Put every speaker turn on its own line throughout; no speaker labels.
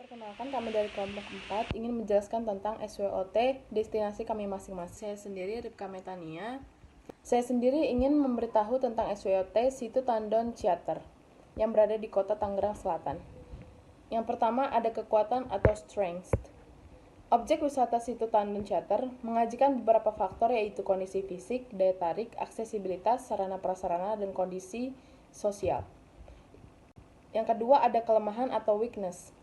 Perkenalkan, kami dari kelompok 4 ingin menjelaskan tentang SWOT, destinasi kami masing-masing. Saya sendiri Ripka Metania. Saya sendiri ingin memberitahu tentang SWOT Situ Tandon Ciater yang berada di kota Tangerang Selatan. Yang pertama ada kekuatan atau strength. Objek wisata Situ Tandon Ciater mengajikan beberapa faktor, yaitu kondisi fisik, daya tarik, aksesibilitas, sarana prasarana, dan kondisi sosial. Yang kedua ada kelemahan atau weakness.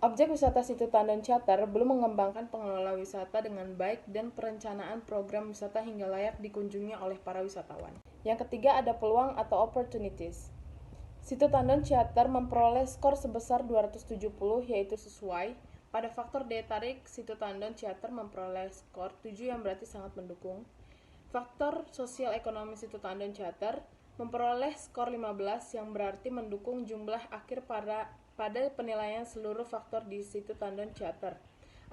Objek wisata Situ Tandon Ciater belum mengembangkan pengelola wisata dengan baik dan perencanaan program wisata hingga layak dikunjungi oleh para wisatawan. Yang ketiga ada peluang atau opportunities. Situ Tandon Ciater memperoleh skor sebesar 270, yaitu sesuai. Pada faktor daya tarik, Situ Tandon Ciater memperoleh skor 7 yang berarti sangat mendukung. Faktor sosial ekonomi Situ Tandon Ciater memperoleh skor 15 yang berarti mendukung. Jumlah akhir pada penilaian seluruh faktor di Situ Tandon Ciater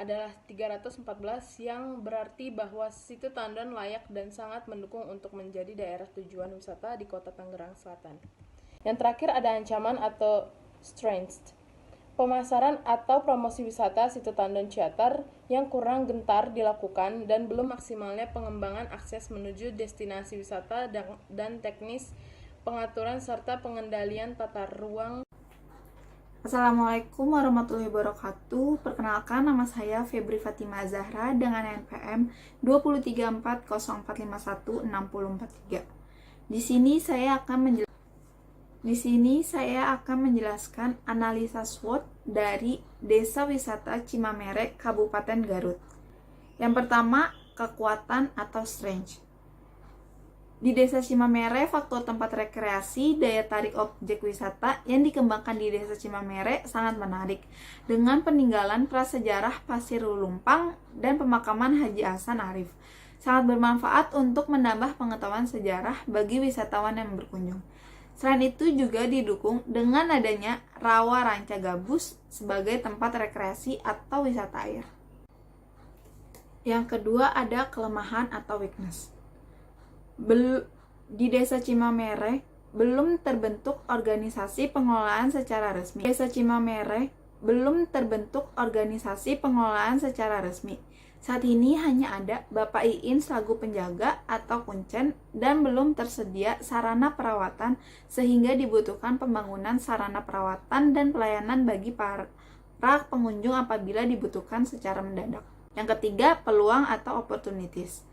adalah 314, yang berarti bahwa Situ Tandon layak dan sangat mendukung untuk menjadi daerah tujuan wisata di kota Tangerang Selatan. Yang terakhir ada ancaman atau strength. Pemasaran atau promosi wisata Situ Tandon Ciater yang kurang gentar dilakukan dan belum maksimalnya pengembangan akses menuju destinasi wisata dan teknis pengaturan serta pengendalian tata ruang.
Assalamualaikum warahmatullahi wabarakatuh. Perkenalkan, nama saya Febri Fatima Zahra dengan NPM 23404516043. Di sini saya akan menjelaskan analisa SWOT dari Desa Wisata Cimamere, Kabupaten Garut. Yang pertama, kekuatan atau strength. Di Desa Cimamere, faktor tempat rekreasi, daya tarik objek wisata yang dikembangkan di Desa Cimamere sangat menarik, dengan peninggalan prasejarah Pasir Lulumpang dan pemakaman Haji Hasan Arif. Sangat bermanfaat untuk menambah pengetahuan sejarah bagi wisatawan yang berkunjung. Selain itu juga didukung dengan adanya Rawa Ranca Gabus sebagai tempat rekreasi atau wisata air. Yang kedua ada kelemahan atau weakness. Di Desa Cimamere belum terbentuk organisasi pengelolaan secara resmi. Saat ini hanya ada Bapak Iin selaku penjaga atau kuncen dan belum tersedia sarana perawatan, sehingga dibutuhkan pembangunan sarana perawatan dan pelayanan bagi para pengunjung apabila dibutuhkan secara mendadak. Yang ketiga, peluang atau opportunities.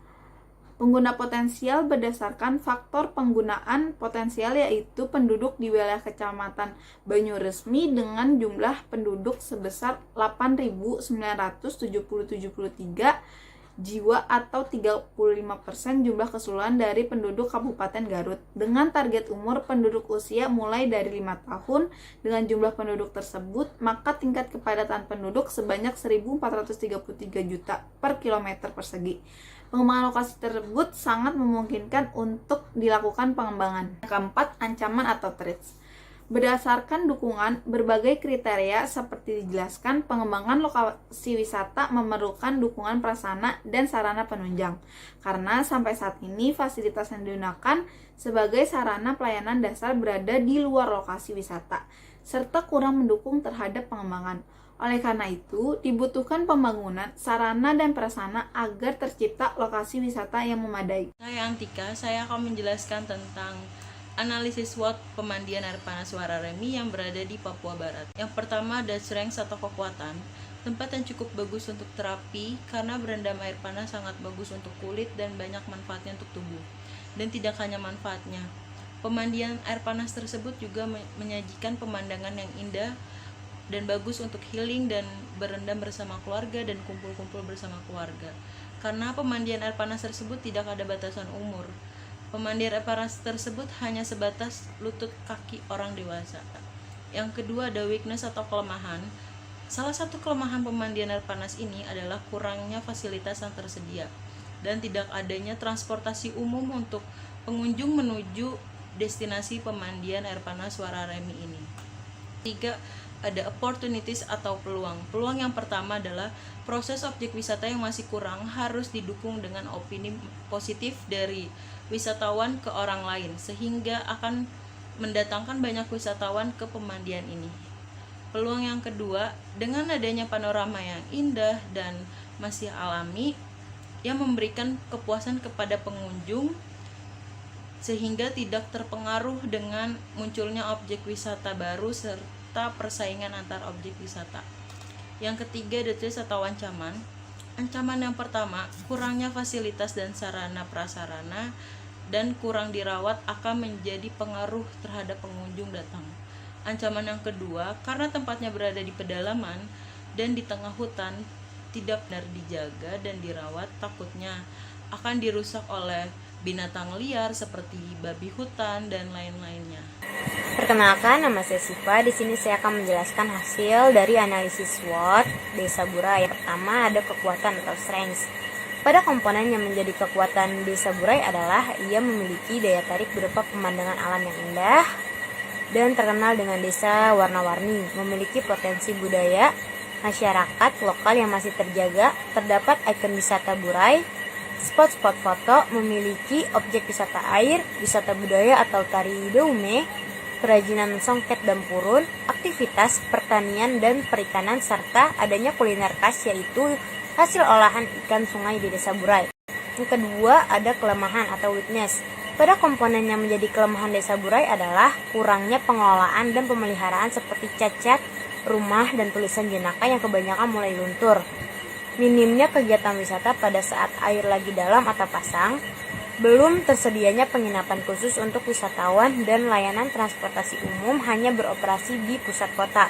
Pengguna potensial berdasarkan faktor penggunaan potensial, yaitu penduduk di wilayah Kecamatan Banyuresmi dengan jumlah penduduk sebesar 8.973 jiwa atau 35% jumlah keseluruhan dari penduduk Kabupaten Garut, dengan target umur penduduk usia mulai dari 5 tahun. Dengan jumlah penduduk tersebut, maka tingkat kepadatan penduduk sebanyak 1.433 juta per kilometer persegi. Pengembangan lokasi tersebut sangat memungkinkan untuk dilakukan pengembangan. Keempat, ancaman atau threats. Berdasarkan dukungan berbagai kriteria seperti dijelaskan, pengembangan lokasi wisata memerlukan dukungan prasarana dan sarana penunjang, karena sampai saat ini fasilitas yang digunakan sebagai sarana pelayanan dasar berada di luar lokasi wisata, serta kurang mendukung terhadap pengembangan. Oleh karena itu, dibutuhkan pembangunan sarana dan prasarana agar tercipta lokasi wisata yang memadai.
Saya Antika, saya akan menjelaskan tentang analisis SWOT pemandian air panas Suararemi yang berada di Papua Barat. Yang pertama ada strength atau kekuatan. Tempat yang cukup bagus untuk terapi karena berendam air panas sangat bagus untuk kulit dan banyak manfaatnya untuk tubuh. Dan tidak hanya manfaatnya, pemandian air panas tersebut juga menyajikan pemandangan yang indah dan bagus untuk healing dan berendam bersama keluarga dan kumpul-kumpul bersama keluarga. Karena pemandian air panas tersebut tidak ada batasan umur. Pemandian air panas tersebut hanya sebatas lutut kaki orang dewasa. Yang kedua ada weakness atau kelemahan. Salah satu kelemahan pemandian air panas ini adalah kurangnya fasilitas yang tersedia dan tidak adanya transportasi umum untuk pengunjung menuju destinasi pemandian air panas Suararemi ini. Tiga, ada opportunities atau peluang. Peluang yang pertama adalah proses objek wisata yang masih kurang harus didukung dengan opini positif dari wisatawan ke orang lain, sehingga akan mendatangkan banyak wisatawan ke pemandian ini. Peluang yang kedua, dengan adanya panorama yang indah dan masih alami yang memberikan kepuasan kepada pengunjung sehingga tidak terpengaruh dengan munculnya objek wisata baru serta persaingan antar objek wisata. Yang ketiga, detriment atau ancaman. Ancaman yang pertama, kurangnya fasilitas dan sarana prasarana dan kurang dirawat akan menjadi pengaruh terhadap pengunjung datang. Ancaman yang kedua, karena tempatnya berada di pedalaman dan di tengah hutan, tidak benar dijaga dan dirawat, takutnya akan dirusak oleh binatang liar seperti babi hutan dan lain-lainnya.
Perkenalkan, nama saya Siva. Di sini saya akan menjelaskan hasil dari analisis SWOT Desa Burai. Yang pertama ada kekuatan atau strengths. Pada komponen yang menjadi kekuatan Desa Burai adalah ia memiliki daya tarik berupa pemandangan alam yang indah dan terkenal dengan desa warna-warni, memiliki potensi budaya, masyarakat lokal yang masih terjaga, terdapat ikon wisata Burai, spot-spot foto, memiliki objek wisata air, wisata budaya atau tari daume, kerajinan songket dan purun, aktivitas pertanian dan perikanan, serta adanya kuliner khas yaitu hasil olahan ikan sungai di Desa Burai. Yang kedua ada kelemahan atau weakness. Pada komponen yang menjadi kelemahan Desa Burai adalah kurangnya pengelolaan dan pemeliharaan seperti cacat rumah dan tulisan jenaka yang kebanyakan mulai luntur. Minimnya kegiatan wisata pada saat air lagi dalam atau pasang, belum tersedianya penginapan khusus untuk wisatawan dan layanan transportasi umum hanya beroperasi di pusat kota.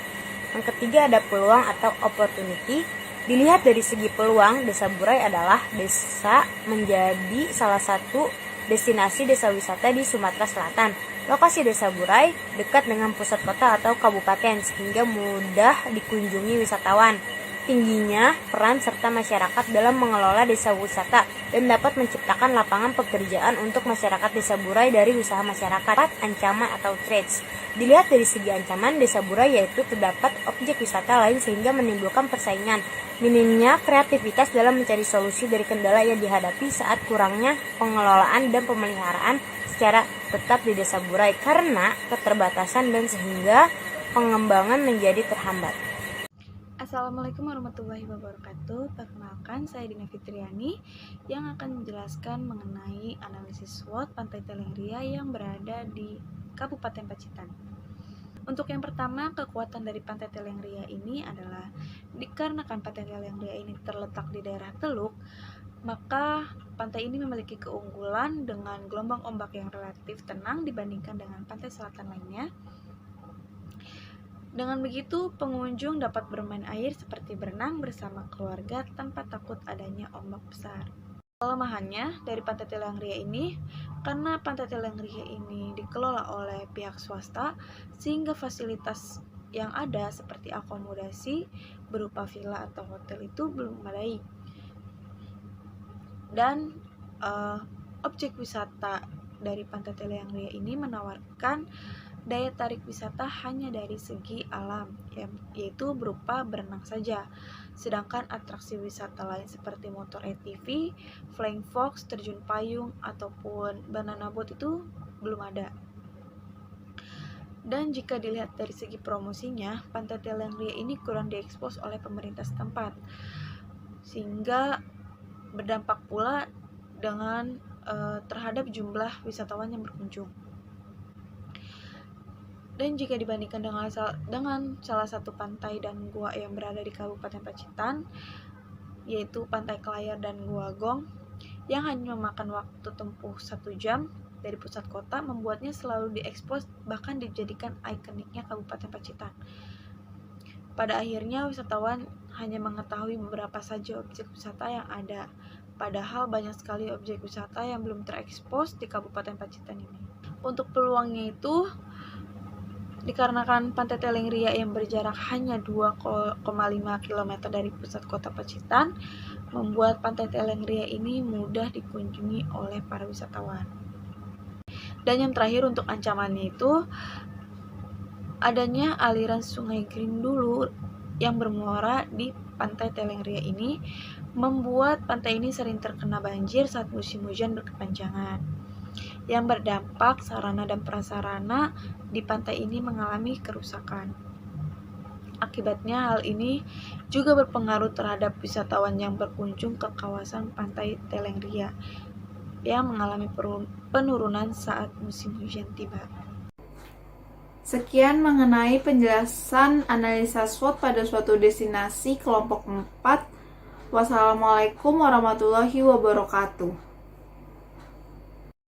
Yang ketiga ada peluang atau opportunity. Dilihat dari segi peluang, Desa Burai adalah desa menjadi salah satu destinasi desa wisata di Sumatera Selatan. Lokasi Desa Burai dekat dengan pusat kota atau kabupaten sehingga mudah dikunjungi wisatawan. Tingginya peran serta masyarakat dalam mengelola desa wisata dan dapat menciptakan lapangan pekerjaan untuk masyarakat Desa Burai dari usaha masyarakat. Ancaman atau threats. Dilihat dari segi ancaman, Desa Burai yaitu terdapat objek wisata lain sehingga menimbulkan persaingan. Minimnya kreativitas dalam mencari solusi dari kendala yang dihadapi saat kurangnya pengelolaan dan pemeliharaan secara tetap di Desa Burai karena keterbatasan dan sehingga pengembangan menjadi terhambat.
Assalamualaikum warahmatullahi wabarakatuh. Perkenalkan, saya Dina Fitriani yang akan menjelaskan mengenai analisis SWOT Pantai Telengria yang berada di Kabupaten Pacitan. Untuk yang pertama, kekuatan dari Pantai Telengria ini adalah dikarenakan Pantai Telengria ini terletak di daerah teluk, maka pantai ini memiliki keunggulan dengan gelombang ombak yang relatif tenang dibandingkan dengan pantai selatan lainnya. Dengan begitu, pengunjung dapat bermain air seperti berenang bersama keluarga tanpa takut adanya ombak besar. Kelemahannya dari Pantai Telengria ini, karena Pantai Telengria ini dikelola oleh pihak swasta, sehingga fasilitas yang ada seperti akomodasi berupa villa atau hotel itu belum memadai. Dan objek wisata dari Pantai Telengria ini menawarkan daya tarik wisata hanya dari segi alam, yaitu berupa berenang saja. Sedangkan atraksi wisata lain seperti motor ATV, flying fox, terjun payung, ataupun banana boat itu belum ada. Dan jika dilihat dari segi promosinya, Pantai Telengria ini kurang diekspos oleh pemerintah setempat, sehingga berdampak pula dengan terhadap jumlah wisatawan yang berkunjung. Dan jika dibandingkan dengan salah satu pantai dan gua yang berada di Kabupaten Pacitan, yaitu Pantai Kelayar dan Gua Gong, yang hanya memakan waktu tempuh 1 jam dari pusat kota, membuatnya selalu diekspos bahkan dijadikan ikoniknya Kabupaten Pacitan. Pada akhirnya wisatawan hanya mengetahui beberapa saja objek wisata yang ada, padahal banyak sekali objek wisata yang belum terekspos di Kabupaten Pacitan ini. Untuk peluangnya itu, dikarenakan Pantai Telengria yang berjarak hanya 2,5 km dari pusat kota Pacitan, membuat Pantai Telengria ini mudah dikunjungi oleh para wisatawan. Dan yang terakhir untuk ancamannya itu, adanya aliran Sungai Grindulu yang bermuara di Pantai Telengria ini membuat pantai ini sering terkena banjir saat musim hujan berkepanjangan, yang berdampak sarana dan prasarana di pantai ini mengalami kerusakan.
Akibatnya hal ini juga berpengaruh terhadap wisatawan yang berkunjung ke kawasan pantai Telengria yang mengalami penurunan saat musim hujan tiba.
Sekian mengenai penjelasan analisa SWOT pada suatu destinasi kelompok 4. Wassalamualaikum warahmatullahi wabarakatuh.